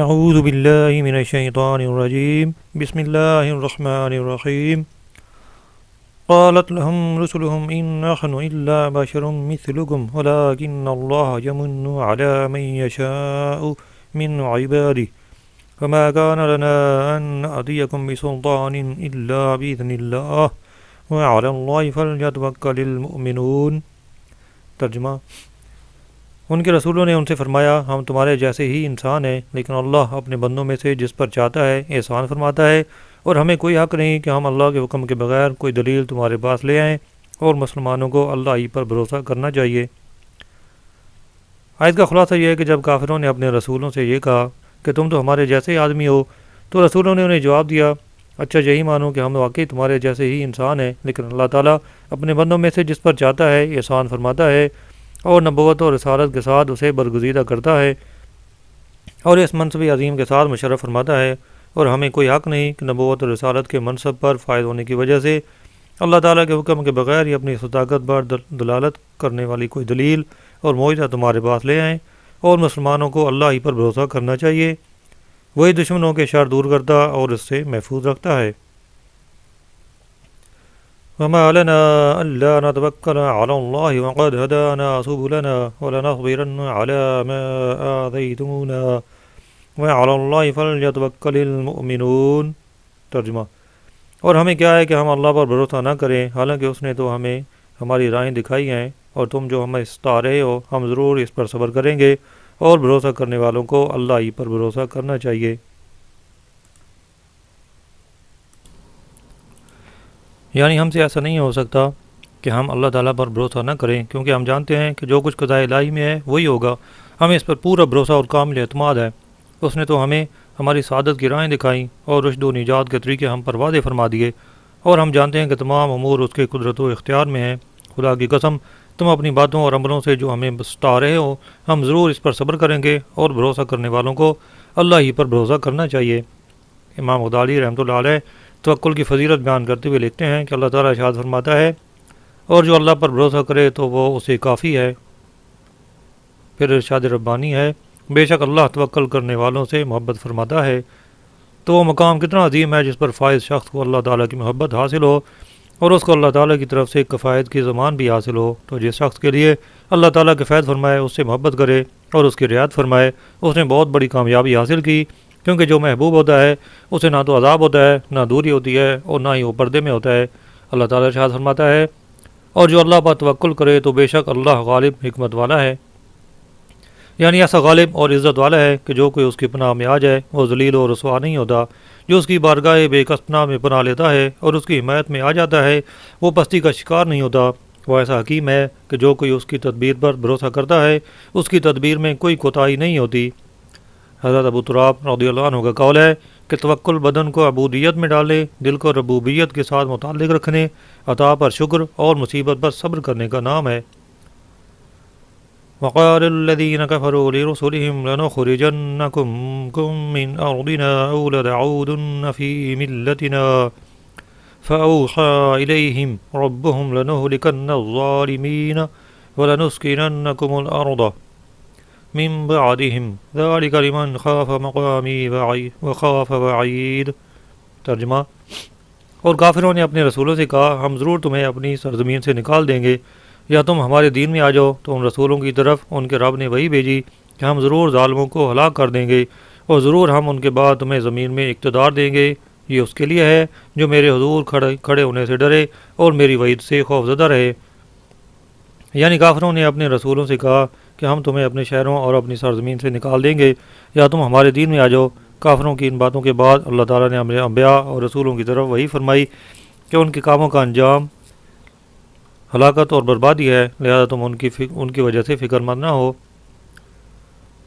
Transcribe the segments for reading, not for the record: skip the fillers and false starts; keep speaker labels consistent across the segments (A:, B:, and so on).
A: اعوذ باللہ من الشیطان الرجیم بسم اللہ الرحمن الرحیم قالت لهم رسلهم إن نحن إلا بشر مثلكم ولكن الله يمن على من يشاء من عباده فما كان لنا أن نأتيكم بسلطان إلا بإذن الله وعلى الله فليتوكل المؤمنون۔ ترجمہ: ان کے رسولوں نے ان سے فرمایا، ہم تمہارے جیسے ہی انسان ہیں، لیکن اللہ اپنے بندوں میں سے جس پر چاہتا ہے احسان فرماتا ہے، اور ہمیں کوئی حق نہیں کہ ہم اللہ کے حکم کے بغیر کوئی دلیل تمہارے پاس لے آئیں، اور مسلمانوں کو اللہ ہی پر بھروسہ کرنا چاہیے۔ آیت کا خلاصہ یہ ہے کہ جب کافروں نے اپنے رسولوں سے یہ کہا کہ تم تو ہمارے جیسے آدمی ہو، تو رسولوں نے انہیں جواب دیا، اچھا یہی مانو کہ ہم واقعی تمہارے جیسے ہی انسان ہیں، لیکن اللہ تعالیٰ اپنے بندوں میں سے جس پر چاہتا ہے احسان فرماتا ہے، اور نبوت اور رسالت کے ساتھ اسے برگزیدہ کرتا ہے، اور اس منصب عظیم کے ساتھ مشرف فرماتا ہے، اور ہمیں کوئی حق نہیں کہ نبوت اور رسالت کے منصب پر فائز ہونے کی وجہ سے اللہ تعالیٰ کے حکم کے بغیر یا اپنی صداقت پر دلالت کرنے والی کوئی دلیل اور معجزہ تمہارے پاس لے آئیں، اور مسلمانوں کو اللہ ہی پر بھروسہ کرنا چاہیے، وہی دشمنوں کے شر دور کرتا اور اس سے محفوظ رکھتا ہے۔ وما لنا ألا نتوكل على الله وقد هدانا سبلنا ولنصبرن على ما آذيتمونا وعلى الله فليتوكل المؤمنون۔ ترجمہ: اور ہمیں کیا ہے کہ ہم اللہ پر بھروسہ نہ کریں، حالانکہ اس نے تو ہمیں ہماری راہیں دکھائی ہیں، اور تم جو ہمیں ستا رہے ہو ہم ضرور اس پر صبر کریں گے، اور بھروسہ کرنے والوں کو اللہ ہی پر بھروسہ کرنا چاہیے۔ یعنی ہم سے ایسا نہیں ہو سکتا کہ ہم اللہ تعالیٰ پر بھروسہ نہ کریں، کیونکہ ہم جانتے ہیں کہ جو کچھ قضاء الہی میں ہے وہی ہوگا، ہمیں اس پر پورا بھروسہ اور کامل اعتماد ہے۔ اس نے تو ہمیں ہماری سعادت کی راہیں دکھائیں اور رشد و نجات کے طریقے ہم پر واضح فرما دیے، اور ہم جانتے ہیں کہ تمام امور اس کے قدرت و اختیار میں ہیں۔ خدا کی قسم، تم اپنی باتوں اور عملوں سے جو ہمیں ستا رہے ہو ہم ضرور اس پر صبر کریں گے، اور بھروسہ کرنے والوں کو اللہ ہی پر بھروسہ کرنا چاہیے۔ امام غزالی رحمۃ اللہ علیہ توکل کی فضیلت بیان کرتے ہوئے لکھتے ہیں کہ اللہ تعالیٰ ارشاد فرماتا ہے، اور جو اللہ پر بھروسہ کرے تو وہ اسے کافی ہے۔ پھر ارشاد ربانی ہے، بے شک اللہ توکل کرنے والوں سے محبت فرماتا ہے۔ تو وہ مقام کتنا عظیم ہے جس پر فائز شخص کو اللہ تعالیٰ کی محبت حاصل ہو، اور اس کو اللہ تعالیٰ کی طرف سے کفایت کی ضمان بھی حاصل ہو۔ تو جس شخص کے لیے اللہ تعالیٰ کے فیض فرمائے، اس سے محبت کرے اور اس کی رعایت فرمائے، اس نے بہت بڑی کامیابی حاصل کی، کیونکہ جو محبوب ہوتا ہے اسے نہ تو عذاب ہوتا ہے، نہ دوری ہوتی ہے، اور نہ ہی وہ پردے میں ہوتا ہے۔ اللہ تعالیٰ ارشاد فرماتا ہے، اور جو اللہ پر توکل کرے تو بے شک اللہ غالب حکمت والا ہے، یعنی ایسا غالب اور عزت والا ہے کہ جو کوئی اس کی پناہ میں آ جائے وہ ذلیل و رسوا نہیں ہوتا۔ جو اس کی بارگاہ بے کس پناہ میں پناہ لیتا ہے اور اس کی حمایت میں آ جاتا ہے وہ پستی کا شکار نہیں ہوتا۔ وہ ایسا حکیم ہے کہ جو کوئی اس کی تدبیر پر بھروسہ کرتا ہے اس کی تدبیر میں کوئی کوتاہی نہیں ہوتی۔ حضرت ابو تراب رضی اللہ عنہ کا قول ہے کہ توکل بدن کو عبودیت میں ڈالے، دل کو ربوبیت کے ساتھ متعلق رکھنے، عطا پر شکر اور مصیبت پر صبر کرنے کا نام ہے۔ وقال الذين كفروا لرسلهم لنخرجنكم من أرضنا أو لتعودن في ملتنا فأوحى إليهم ربهم لنهلكن الظالمين ولنسكننكم الأرض من بعدهم ذلك لمن خاف مقامی وخاف وعید۔ ترجمہ: اور کافروں نے اپنے رسولوں سے کہا، ہم ضرور تمہیں اپنی سرزمین سے نکال دیں گے، یا تم ہمارے دین میں آ جاؤ۔ تو ان رسولوں کی طرف ان کے رب نے وحی بھیجی کہ ہم ضرور ظالموں کو ہلاک کر دیں گے، اور ضرور ہم ان کے بعد تمہیں زمین میں اقتدار دیں گے۔ یہ اس کے لیے ہے جو میرے حضور کھڑے ہونے سے ڈرے اور میری وعید سے خوف زدہ رہے۔ یعنی کافروں نے اپنے رسولوں سے کہا کہ ہم تمہیں اپنے شہروں اور اپنی سرزمین سے نکال دیں گے، یا تم ہمارے دین میں آ جاؤ۔ کافروں کی ان باتوں کے بعد اللہ تعالیٰ نے ہمارے انبیاء اور رسولوں کی طرف وحی فرمائی کہ ان کے کاموں کا انجام ہلاکت اور بربادی ہے، لہذا تم ان کی وجہ سے فکر مند نہ ہو۔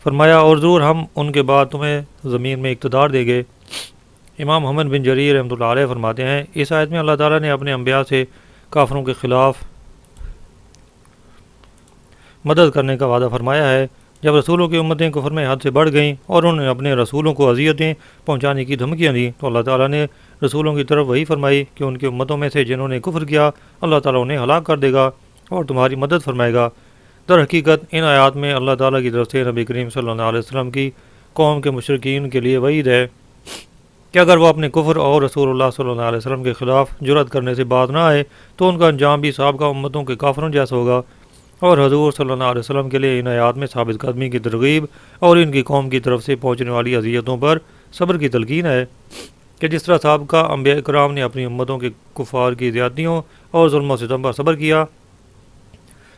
A: فرمایا، اور ضرور ہم ان کے بعد تمہیں زمین میں اقتدار دیں گے۔ امام محمد بن جریر رحمۃ اللہ علیہ فرماتے ہیں، اس آیت میں اللہ تعالیٰ نے اپنے انبیاء سے کافروں کے خلاف مدد کرنے کا وعدہ فرمایا ہے۔ جب رسولوں کی امتیں کفر میں حد سے بڑھ گئیں اور انہوں نے اپنے رسولوں کو اذیتیں پہنچانے کی دھمکیاں دیں، تو اللہ تعالیٰ نے رسولوں کی طرف وہی فرمائی کہ ان کی امتوں میں سے جنہوں نے کفر کیا اللہ تعالیٰ انہیں ہلاک کر دے گا اور تمہاری مدد فرمائے گا۔ در حقیقت ان آیات میں اللہ تعالیٰ کی طرف سے نبی کریم صلی اللہ علیہ وسلم کی قوم کے مشرکین کے لیے وعید ہے کہ اگر وہ اپنے کفر اور رسول اللہ صلی اللہ علیہ وسلم کے خلاف جرأت کرنے سے باز نہ آئے تو ان کا انجام بھی سابقہ امتوں کے کافروں جیسا ہوگا۔ اور حضور صلی اللہ علیہ وسلم کے لیے ان آیات میں ثابت قدمی کی ترغیب اور ان کی قوم کی طرف سے پہنچنے والی اذیتوں پر صبر کی تلقین ہے کہ جس طرح سابقہ انبیاء کرام نے اپنی امتوں کے کفار کی زیادتیوں اور ظلم و ستم پر صبر کیا،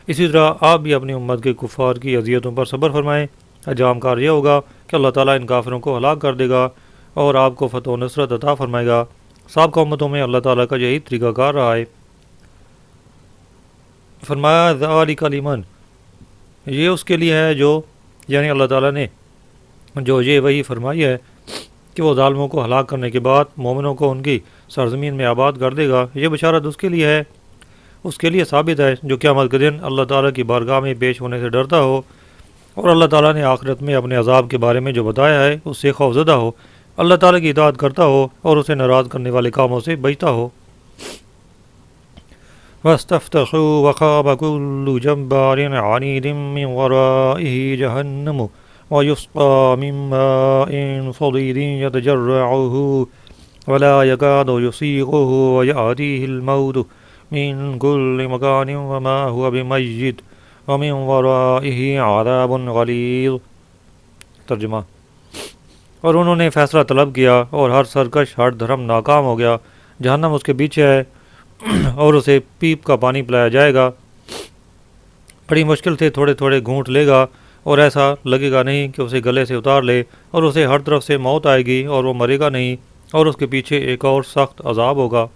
A: اسی طرح آپ بھی اپنی امت کے کفار کی اذیتوں پر صبر فرمائیں۔ انجام کار یہ ہوگا کہ اللہ تعالیٰ ان کافروں کو ہلاک کر دے گا اور آپ کو فتح و نصرت عطا فرمائے گا۔ سابقہ امتوں میں اللہ تعالیٰ کا یہی طریقہ کار رہا ہے۔ فرمایا ذالک لمن، یہ اس کے لیے ہے جو، یعنی اللہ تعالیٰ نے جو یہ وہی فرمائی ہے کہ وہ ظالموں کو ہلاک کرنے کے بعد مومنوں کو ان کی سرزمین میں آباد کر دے گا، یہ بشارت اس کے لیے ہے، اس کے لیے ثابت ہے جو قیامت کے دن اللہ تعالیٰ کی بارگاہ میں پیش ہونے سے ڈرتا ہو اور اللہ تعالیٰ نے آخرت میں اپنے عذاب کے بارے میں جو بتایا ہے اس سے خوفزدہ ہو، اللہ تعالیٰ کی اطاعت کرتا ہو اور اسے ناراض کرنے والے کاموں سے بچتا ہو۔ وَاسْتَفْتَحُوا وَخَابَ كُلُّ جَبَّارٍ عَنِيدٍ مِّن وَرَائِهِ جَهَنَّمُ وَيُسْقَىٰ مِن مَّاءٍ صَدِيدٍ يَتَجَرَّعُهُ وَلَا يَكَادُ يُسِيغُهُ وَيَأْتِيهِ الْمَوْتُ مِن كُلِّ مَكَانٍ وَمَا هُوَ بِمَيِّتٍ وَمِن وَرَائِهِ عَذَابٌ غَلِيظٌ۔ ترجمہ: اور انہوں نے فیصلہ طلب کیا اور ہر سرکش، ہر دھرم ناکام ہو گیا، جہنم اس کے پیچھے ہے اور اسے پیپ کا پانی پلایا جائے گا، بڑی مشکل سے تھوڑے تھوڑے گھونٹ لے گا اور ایسا لگے گا نہیں کہ اسے گلے سے اتار لے، اور اسے ہر طرف سے موت آئے گی اور وہ مرے گا نہیں، اور اس کے پیچھے ایک اور سخت عذاب ہوگا۔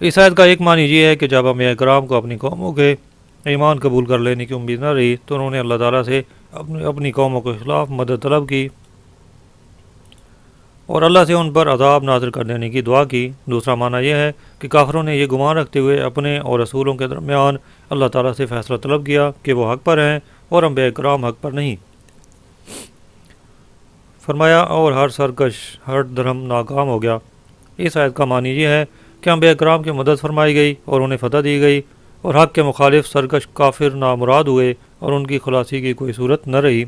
A: اس آیت کا ایک معنی یہ ہے کہ جب انبیاء کرام کو اپنی قوموں کے ایمان قبول کر لینے کی امید نہ رہی تو انہوں نے اللہ تعالیٰ سے اپنی قوموں کے خلاف مدد طلب کی اور اللہ سے ان پر عذاب نازل کر دینے کی دعا کی۔ دوسرا معنی یہ ہے کہ کافروں نے یہ گمان رکھتے ہوئے اپنے اور رسولوں کے درمیان اللہ تعالیٰ سے فیصلہ طلب کیا کہ وہ حق پر ہیں اور انبیاء کرام حق پر نہیں۔ فرمایا اور ہر سرکش، ہر دھرم ناکام ہو گیا۔ اس آیت کا معنی یہ ہے کہ انبیاء کرام کی مدد فرمائی گئی اور انہیں فتح دی گئی اور حق کے مخالف سرکش کافر نامراد ہوئے اور ان کی خلاصی کی کوئی صورت نہ رہی۔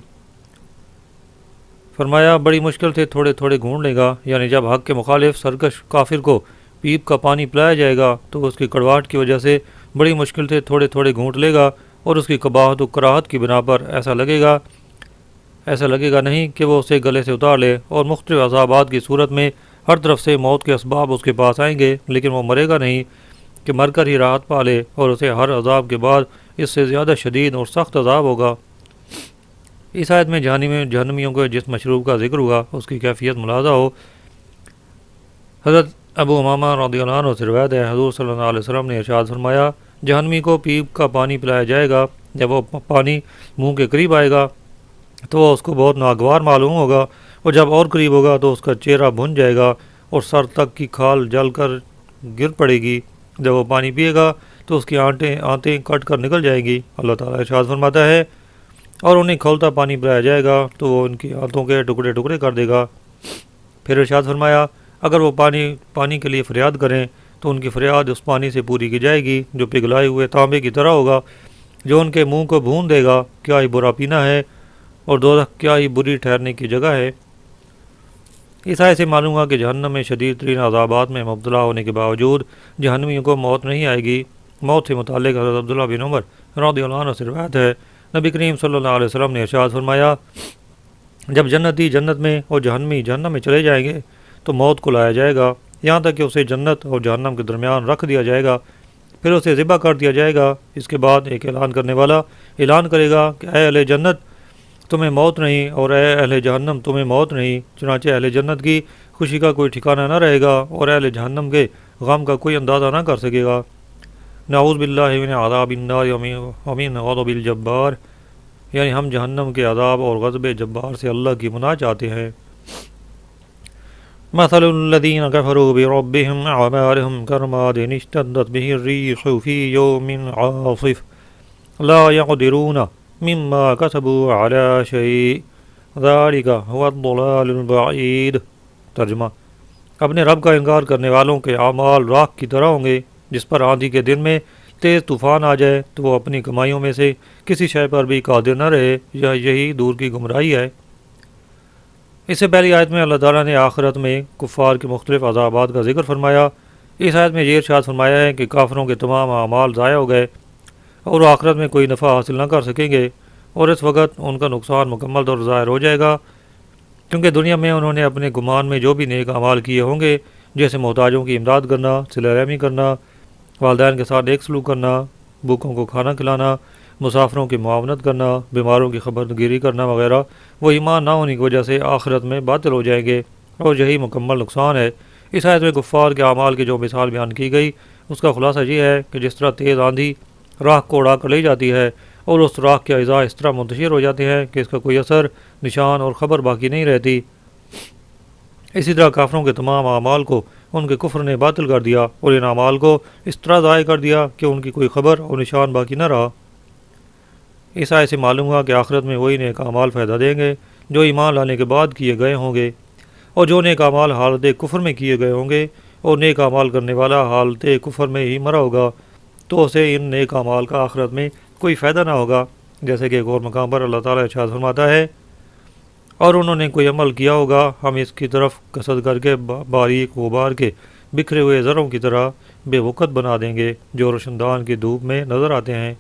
A: فرمایا بڑی مشکل سے تھوڑے تھوڑے گھونٹ لے گا، یعنی جب حق کے مخالف سرکش کافر کو پیپ کا پانی پلایا جائے گا تو اس کی کڑواہٹ کی وجہ سے بڑی مشکل سے تھوڑے تھوڑے گھونٹ لے گا اور اس کی قباحت و کراہت کی بنا پر ایسا لگے گا نہیں کہ وہ اسے گلے سے اتار لے، اور مختلف عذابات کی صورت میں ہر طرف سے موت کے اسباب اس کے پاس آئیں گے، لیکن وہ مرے گا نہیں کہ مر کر ہی راحت پا لے، اور اسے ہر عذاب کے بعد اس سے زیادہ شدید اور سخت عذاب ہوگا۔ اس آیت میں جہنمیوں کو جس مشروب کا ذکر ہوا اس کی کیفیت ملاحظہ ہو۔ حضرت ابو امامہ رضی اللہ عنہ سے روایت ہے، حضور صلی اللہ علیہ وسلم نے ارشاد فرمایا، جہنمی کو پیپ کا پانی پلایا جائے گا، جب وہ پانی منہ کے قریب آئے گا تو وہ اس کو بہت ناگوار معلوم ہوگا، اور جب اور قریب ہوگا تو اس کا چہرہ بھن جائے گا اور سر تک کی کھال جل کر گر پڑے گی، جب وہ پانی پیے گا تو اس کی آنتیں کٹ کر نکل جائیں گی۔ اللہ تعالیٰ ارشاد فرماتا ہے، اور انہیں کھولتا پانی پلایا جائے گا تو وہ ان کی آنتوں کے ٹکڑے ٹکڑے کر دے گا۔ پھر ارشاد فرمایا، اگر وہ پانی کے لیے فریاد کریں تو ان کی فریاد اس پانی سے پوری کی جائے گی جو پگھلائے ہوئے تانبے کی طرح ہوگا، جو ان کے منہ کو بھون دے گا۔ کیا ہی برا پینا ہے اور دوزخ کیا ہی بری ٹھہرنے کی جگہ ہے۔ اس آیت سے معلوم ہوا کہ جہنم میں شدید ترین عذابات میں مبتلا ہونے کے باوجود جہنمیوں کو موت نہیں آئے گی۔ موت سے متعلق حضرت عبداللہ بن عمر رضی اللہ عنہ سے روایت ہے، نبی کریم صلی اللہ علیہ وسلم نے ارشاد فرمایا، جب جنتی جنت میں اور جہنمی جہنم میں چلے جائیں گے تو موت کو لایا جائے گا، یہاں تک کہ اسے جنت اور جہنم کے درمیان رکھ دیا جائے گا، پھر اسے ذبح کر دیا جائے گا۔ اس کے بعد ایک اعلان کرنے والا اعلان کرے گا کہ اے اہل جنت تمہیں موت نہیں، اور اے اہل جہنم تمہیں موت نہیں۔ چنانچہ اہل جنت کی خوشی کا کوئی ٹھکانہ نہ رہے گا اور اہل جہنم کے غم کا کوئی اندازہ نہ کر سکے گا۔ نعوذ باللہ من عذاب النار ومن غضب الجبار، یعنی ہم جہنم کے عذاب اور غضب جبار سے اللہ کی پناہ چاہتے ہیں۔ مثل الذین کفروا بربهم اعمالهم كرماد اشتدت به الريح في يوم عاصف لا يقدرون مما كسبوا على شيء ذلك هو الضلال البعید۔ ترجمہ: اپنے رب کا انکار کرنے والوں کے اعمال راکھ کی طرح ہوں گے، جس پر آندھی کے دن میں تیز طوفان آ جائے تو وہ اپنی کمائیوں میں سے کسی شے پر بھی قادر نہ رہے، یہی دور کی گمراہی ہے۔ اس سے پہلی آیت میں اللہ تعالیٰ نے آخرت میں کفار کے مختلف عذابات کا ذکر فرمایا۔ اس آیت میں یہ ارشاد فرمایا ہے کہ کافروں کے تمام اعمال ضائع ہو گئے اور وہ آخرت میں کوئی نفع حاصل نہ کر سکیں گے، اور اس وقت ان کا نقصان مکمل طور ظاہر ہو جائے گا، کیونکہ دنیا میں انہوں نے اپنے گمان میں جو بھی نیک اعمال کیے ہوں گے، جیسے محتاجوں کی امداد کرنا، صلہ رحمی کرنا، والدین کے ساتھ نیک سلوک کرنا، بھوکوں کو کھانا کھلانا، مسافروں کی معاونت کرنا، بیماروں کی خبرگیری کرنا وغیرہ، وہ ایمان نہ ہونے کی وجہ سے آخرت میں باطل ہو جائیں گے، اور یہی مکمل نقصان ہے۔ اس آیت میں کفار کے اعمال کی جو مثال بیان کی گئی، اس کا خلاصہ یہ ہے کہ جس طرح تیز آندھی راکھ کو اڑا کر لے جاتی ہے اور اس راکھ کے اجزاء اس طرح منتشر ہو جاتے ہیں کہ اس کا کوئی اثر، نشان اور خبر باقی نہیں رہتی، اسی طرح کافروں کے تمام اعمال کو ان کے کفر نے باطل کر دیا اور ان اعمال کو اس طرح ضائع کر دیا کہ ان کی کوئی خبر اور نشان باقی نہ رہا۔ اس آیت سے معلوم ہوا کہ آخرت میں وہی نیک اعمال فائدہ دیں گے جو ایمان لانے کے بعد کیے گئے ہوں گے، اور جو نیک اعمال حالت کفر میں کیے گئے ہوں گے اور نیک اعمال کرنے والا حالت کفر میں ہی مرا ہوگا تو اسے ان نیک اعمال کا آخرت میں کوئی فائدہ نہ ہوگا، جیسے کہ ایک اور مقام پر اللہ تعالیٰ ارشاد فرماتا ہے، اور انہوں نے کوئی عمل کیا ہوگا ہم اس کی طرف قصد کر کے باریک غبار کے بکھرے ہوئے زروں کی طرح بے وقت بنا دیں گے جو روشندان کی دھوپ میں نظر آتے ہیں۔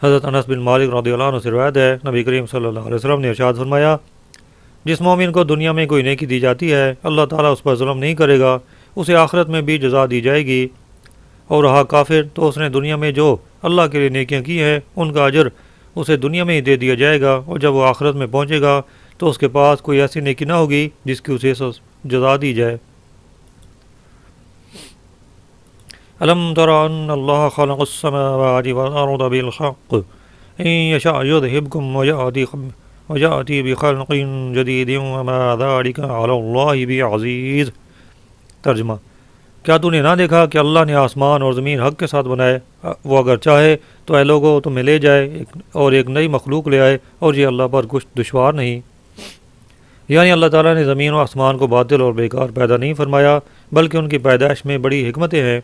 A: حضرت انس بن مالک رضی اللہ عنہ سے روایت ہے، نبی کریم صلی اللہ علیہ وسلم نے ارشاد فرمایا، جس مومن کو دنیا میں کوئی نیکی دی جاتی ہے اللہ تعالیٰ اس پر ظلم نہیں کرے گا، اسے آخرت میں بھی جزا دی جائے گی، اور رہا کافر تو اس نے دنیا میں جو اللہ کے لیے نیکیاں کی ہیں ان کا اجر اسے دنیا میں ہی دے دیا جائے گا، اور جب وہ آخرت میں پہنچے گا تو اس کے پاس کوئی ایسی نیکی نہ ہوگی جس کی اسے جزا دی جائے۔ الم تر ان اللہ خلق السماوات والارض بالحق ان یشاء یذهبکم ویأتی بخلق جدید وما ذلک علی اللہ بعزیز۔ ترجمہ: کیا تو نے نہ دیکھا کہ اللہ نے آسمان اور زمین حق کے ساتھ بنائے، وہ اگر چاہے تو اے لوگوں تمہیں لے جائے اور ایک نئی مخلوق لے آئے، اور یہ اللہ پر کچھ دشوار نہیں۔ یعنی اللہ تعالیٰ نے زمین و آسمان کو باطل اور بیکار پیدا نہیں فرمایا، بلکہ ان کی پیدائش میں بڑی حکمتیں ہیں۔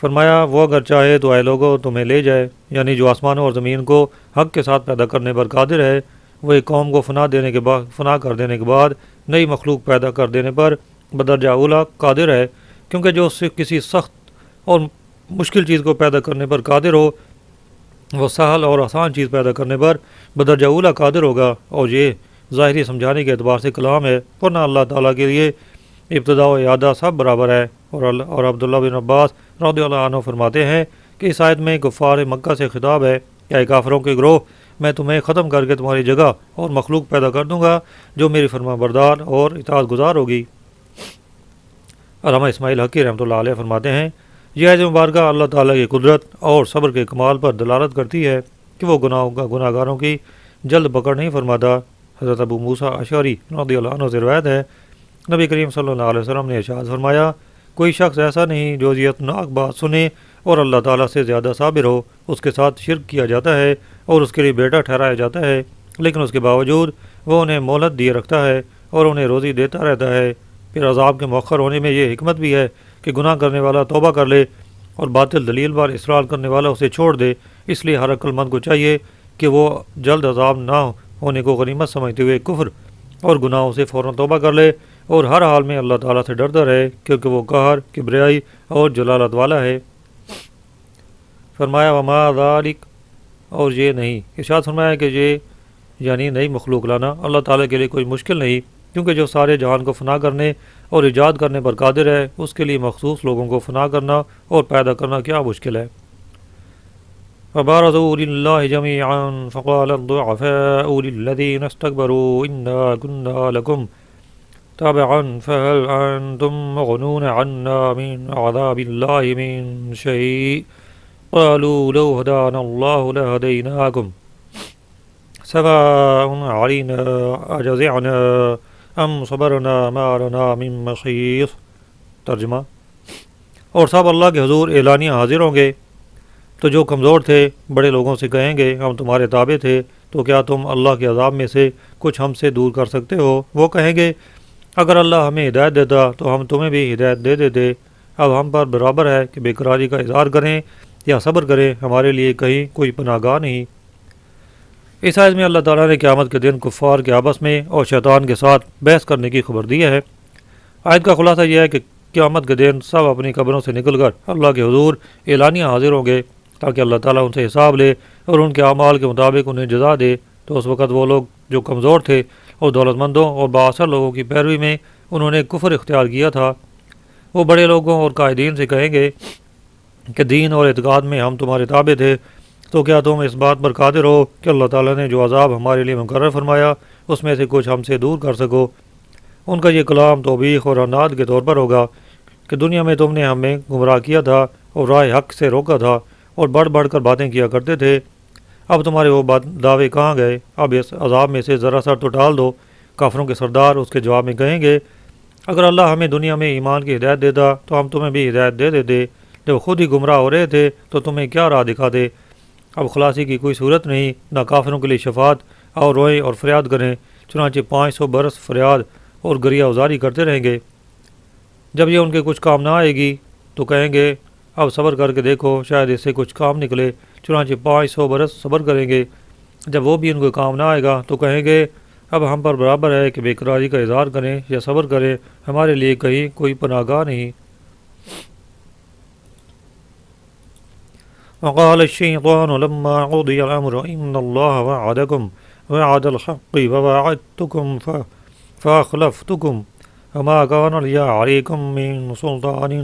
A: فرمایا وہ اگر چاہے تو اے لوگوں تمہیں لے جائے، یعنی جو آسمانوں اور زمین کو حق کے ساتھ پیدا کرنے پر قادر ہے، وہ ایک قوم کو فنا کر دینے کے بعد نئی مخلوق پیدا کر دینے پر بدرجہ اولا قادر ہے، کیونکہ جو اس سے کسی سخت اور مشکل چیز کو پیدا کرنے پر قادر ہو وہ سہل اور آسان چیز پیدا کرنے پر بدرجہ اولا قادر ہوگا، اور یہ ظاہری سمجھانے کے اعتبار سے کلام ہے، ورنہ اللہ تعالیٰ کے لیے ابتدا و اعادہ سب برابر ہے۔ اور عبداللہ بن عباس رضی اللہ عنہ فرماتے ہیں کہ اس آیت میں کفار مکہ سے خطاب ہے کہ اے کافروں کے گروہ، میں تمہیں ختم کر کے تمہاری جگہ اور مخلوق پیدا کر دوں گا جو میری فرما بردار اور اطاعت گزار ہوگی۔ علامہ اسماعیل حقی رحمۃ اللہ علیہ فرماتے ہیں، یہ آیت مبارکہ اللہ تعالیٰ کی قدرت اور صبر کے کمال پر دلالت کرتی ہے کہ وہ گناہ گاروں کی جلد پکڑ نہیں فرماتا۔ حضرت ابو موسیٰ اشعری رضی اللہ عنہ سے روایت ہے، نبی کریم صلی اللہ علیہ وسلم نے ارشاد فرمایا، کوئی شخص ایسا نہیں جو اذیتناک بات سنے اور اللہ تعالیٰ سے زیادہ صابر ہو، اس کے ساتھ شرک کیا جاتا ہے اور اس کے لیے بیٹا ٹھہرایا جاتا ہے، لیکن اس کے باوجود وہ انہیں مہلت دیے رکھتا ہے اور انہیں روزی دیتا رہتا ہے۔ پھر عذاب کے مؤخر ہونے میں یہ حکمت بھی ہے کہ گناہ کرنے والا توبہ کر لے اور باطل دلیل پر اصرار کرنے والا اسے چھوڑ دے، اس لیے ہر عقل مند کو چاہیے کہ وہ جلد عذاب نہ ہونے کو غنیمت سمجھتے ہوئے کفر اور گناہوں سے فوراً توبہ کر لے اور ہر حال میں اللہ تعالیٰ سے ڈرتا رہے، کیونکہ وہ قہر، کبریائی اور جلالت والا ہے۔ فرمایا وما ذالک، اور یہ نہیں، ارشاد فرمایا کہ یہ یعنی نئی مخلوق لانا اللہ تعالیٰ کے لیے کوئی مشکل نہیں، کیونکہ جو سارے جہان کو فنا کرنے اور ایجاد کرنے پر قادر ہے اس کے لیے مخصوص لوگوں کو فنا کرنا اور پیدا کرنا کیا مشکل ہے۔ فبارزوا لله جميعا فقال الضعفاء للذين استكبروا إنا كنا لكم تابعا فهل أنتم مغنون عنا من عذاب الله من شيء قالوا لو هدانا الله لهديناكم سواء علينا أجزعنا أم صبرنا ما لنا من محيص۔ ترجمہ: اور سب اللہ کے حضور اعلانیہ حاضر ہوں گے تو جو کمزور تھے بڑے لوگوں سے کہیں گے ہم تمہارے تابع تھے، تو کیا تم اللہ کے عذاب میں سے کچھ ہم سے دور کر سکتے ہو؟ وہ کہیں گے اگر اللہ ہمیں ہدایت دیتا تو ہم تمہیں بھی ہدایت دے دیتے، اب ہم پر برابر ہے کہ بے قراری کا اظہار کریں یا صبر کریں، ہمارے لیے کہیں کوئی پناہ گاہ نہیں۔ اس آیت میں اللہ تعالیٰ نے قیامت کے دن کفار کے آپس میں اور شیطان کے ساتھ بحث کرنے کی خبر دی ہے۔ آیت کا خلاصہ یہ ہے کہ قیامت کے دن سب اپنی قبروں سے نکل کر اللہ کے حضور اعلانیہ حاضر ہوں گے تاکہ اللہ تعالیٰ ان سے حساب لے اور ان کے اعمال کے مطابق انہیں جزا دے۔ تو اس وقت وہ لوگ جو کمزور تھے اور دولت مندوں اور بااثر لوگوں کی پیروی میں انہوں نے کفر اختیار کیا تھا، وہ بڑے لوگوں اور قائدین سے کہیں گے کہ دین اور اعتقاد میں ہم تمہارے تابع تھے، تو کیا تم اس بات پر قادر ہو کہ اللہ تعالیٰ نے جو عذاب ہمارے لیے مقرر فرمایا اس میں سے کچھ ہم سے دور کر سکو؟ ان کا یہ کلام توبیخ اور عناد کے طور پر ہوگا کہ دنیا میں تم نے ہمیں گمراہ کیا تھا اور راہ حق سے روکا تھا اور بڑھ بڑھ کر باتیں کیا کرتے تھے، اب تمہارے وہ دعوے کہاں گئے؟ اب اس عذاب میں سے ذرا سا تو ٹال دو۔ کافروں کے سردار اس کے جواب میں کہیں گے اگر اللہ ہمیں دنیا میں ایمان کی ہدایت دیتا تو ہم تمہیں بھی ہدایت دے دیتے، جب خود ہی گمراہ ہو رہے تھے تو تمہیں کیا راہ دکھاتے؟ اب خلاصی کی کوئی صورت نہیں، نہ کافروں کے لیے شفاعت، اور روئیں اور فریاد کریں، چنانچہ 500 برس فریاد اور گریہ ازاری کرتے رہیں گے۔ جب یہ ان کے کچھ کام نہ آئے گی تو کہیں گے اب صبر کر کے دیکھو شاید اس سے کچھ کام نکلے، چنانچہ 500 برس صبر کریں گے۔ جب وہ بھی ان کو کام نہ آئے گا تو کہیں گے اب ہم پر برابر ہے کہ بے قراری کا اظہار کریں یا صبر کریں، ہمارے لیے کہیں کوئی پناہ گاہ نہیں۔ وقال الشيطان لما قضي الأمر إن الله وعدكم وعد الحق ووعدتكم فأخلفتكم وما كان لي عليكم من سلطان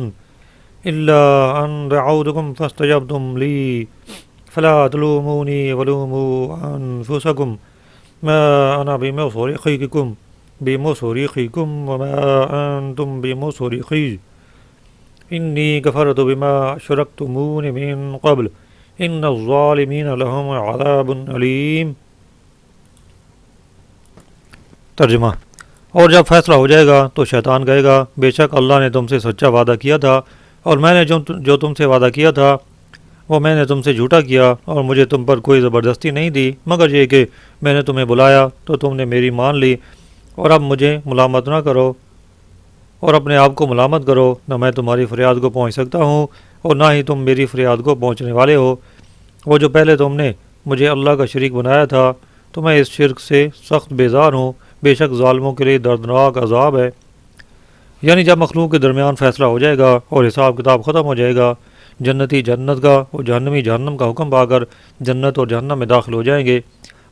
A: إلا أن دعوتكم فاستجبتم لي فلا تلوموني ولوموا أنفسكم ما أنا بمصرخكم وما أنتم بمصرخي إني كفرت بما أشركتمون من قبل إن الظالمين لهم عذاب أليم۔ ترجمہ۔ اور جب فیصلہ ہو جائے گا تو شیطان کہے گا بے شک اللہ نے تم سے سچا وعدہ کیا تھا اور میں نے جو تم سے وعدہ کیا تھا وہ میں نے تم سے جھوٹا کیا، اور مجھے تم پر کوئی زبردستی نہیں دی مگر یہ کہ میں نے تمہیں بلایا تو تم نے میری مان لی، اور اب مجھے ملامت نہ کرو اور اپنے آپ کو ملامت کرو، نہ میں تمہاری فریاد کو پہنچ سکتا ہوں اور نہ ہی تم میری فریاد کو پہنچنے والے ہو۔ وہ جو پہلے تم نے مجھے اللہ کا شریک بنایا تھا تو میں اس شرک سے سخت بیزار ہوں، بے شک ظالموں کے لیے دردناک عذاب ہے۔ یعنی جب مخلوق کے درمیان فیصلہ ہو جائے گا اور حساب کتاب ختم ہو جائے گا، جنتی جنت کا اور جہنمی جہنم کا حکم پا کر جنت اور جہنم میں داخل ہو جائیں گے،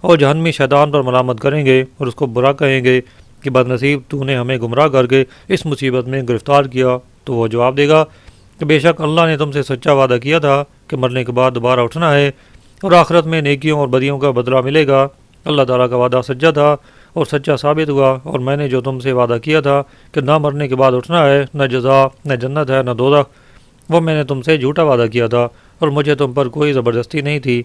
A: اور جہنمی شیطان پر ملامت کریں گے اور اس کو برا کہیں گے کہ بد نصیب تو نے ہمیں گمراہ کر کے اس مصیبت میں گرفتار کیا، تو وہ جواب دے گا کہ بے شک اللہ نے تم سے سچا وعدہ کیا تھا کہ مرنے کے بعد دوبارہ اٹھنا ہے اور آخرت میں نیکیوں اور بدیوں کا بدلہ ملے گا۔ اللہ تعالیٰ کا وعدہ سچا تھا اور سچا ثابت ہوا، اور میں نے جو تم سے وعدہ کیا تھا کہ نہ مرنے کے بعد اٹھنا ہے، نہ جزا، نہ جنت ہے، نہ دوزخ، وہ میں نے تم سے جھوٹا وعدہ کیا تھا اور مجھے تم پر کوئی زبردستی نہیں تھی،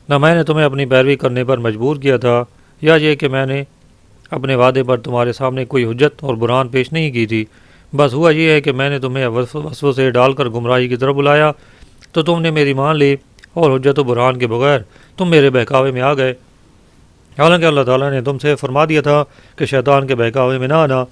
A: نہ میں نے تمہیں اپنی پیروی کرنے پر مجبور کیا تھا، یا یہ کہ میں نے اپنے وعدے پر تمہارے سامنے کوئی حجت اور برہان پیش نہیں کی تھی، بس ہوا یہ ہے کہ میں نے تمہیں وسوسے ڈال کر گمراہی کی طرف بلایا تو تم نے میری مان لی، اور حجت و برہان کے بغیر تم میرے بہکاوے میں آ گئے۔ حالانکہ اللہ تعالیٰ نے تم سے فرما دیا تھا کہ شیطان کے بہکاوے میں نہ آنا،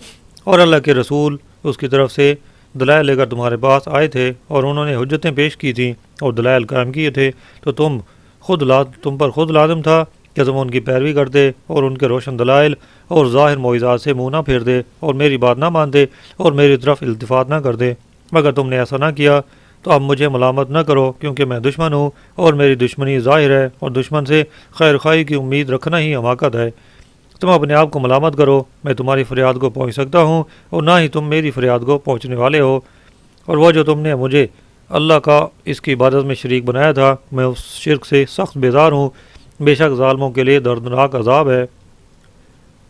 A: اور اللہ کے رسول اس کی طرف سے دلائل لے کر تمہارے پاس آئے تھے اور انہوں نے حجتیں پیش کی تھیں اور دلائل قائم کیے تھے، تو تم پر خود لازم تھا کہ تم ان کی پیروی کرتے اور ان کے روشن دلائل اور ظاہر معجزات سے منہ نہ پھیرتے اور میری بات نہ مانتے اور میری طرف التفات نہ کرتے، مگر تم نے ایسا نہ کیا، تو اب مجھے ملامت نہ کرو کیونکہ میں دشمن ہوں اور میری دشمنی ظاہر ہے، اور دشمن سے خیر خواہی کی امید رکھنا ہی حماقت ہے۔ تم اپنے آپ کو ملامت کرو، میں تمہاری فریاد کو پہنچ سکتا ہوں اور نہ ہی تم میری فریاد کو پہنچنے والے ہو، اور وہ جو تم نے مجھے اللہ کا اس کی عبادت میں شریک بنایا تھا میں اس شرک سے سخت بیزار ہوں، بے شک ظالموں کے لیے دردناک عذاب ہے۔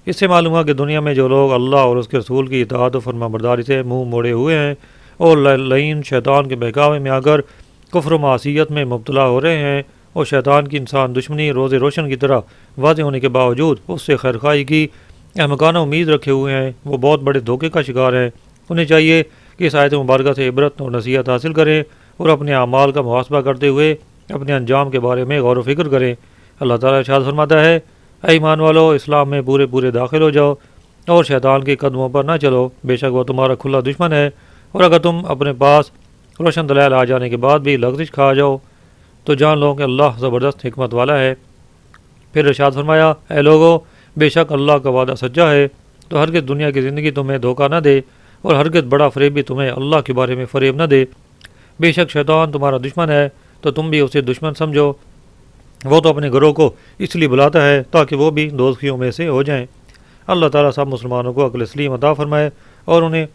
A: اس سے معلوم ہوا کہ دنیا میں جو لوگ اللہ اور اس کے رسول کی اطاعت و فرما برداری سے منہ موڑے ہوئے ہیں اور لعین شیطان کے بہکاوے میں آ کر کفر و معصیت میں مبتلا ہو رہے ہیں، اور شیطان کی انسان دشمنی روز روشن کی طرح واضح ہونے کے باوجود اس سے خیرخواہی کی احمقانہ امید رکھے ہوئے ہیں، وہ بہت بڑے دھوکے کا شکار ہیں۔ انہیں چاہیے کہ اس آیت مبارکہ سے عبرت اور نصیحت حاصل کریں اور اپنے اعمال کا محاسبہ کرتے ہوئے اپنے انجام کے بارے میں غور و فکر کریں۔ اللہ تعالیٰ ارشاد فرماتا ہے اے ایمان والو، اسلام میں پورے داخل ہو جاؤ اور شیطان کے قدموں پر نہ چلو، بے شک وہ تمہارا کھلا دشمن ہے، اور اگر تم اپنے پاس روشن دلائل آ جانے کے بعد بھی لغزش کھا جاؤ تو جان لو کہ اللہ زبردست حکمت والا ہے۔ پھر ارشاد فرمایا اے لوگو بے شک اللہ کا وعدہ سچا ہے، تو ہرگز دنیا کی زندگی تمہیں دھوکہ نہ دے، اور ہرگز بڑا فریبی تمہیں اللہ کے بارے میں فریب نہ دے۔ بے شک شیطان تمہارا دشمن ہے، تو تم بھی اسے دشمن سمجھو، وہ تو اپنے گروہ کو اس لیے بلاتا ہے تاکہ وہ بھی دوزخیوں میں سے ہو جائیں۔ اللہ تعالیٰ سب مسلمانوں کو عقل سلیم عطا فرمائے اور انہیں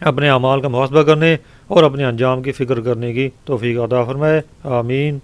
A: اپنے اعمال کا محاسبہ کرنے اور اپنے انجام کی فکر کرنے کی توفیق عطا فرمائے، آمین۔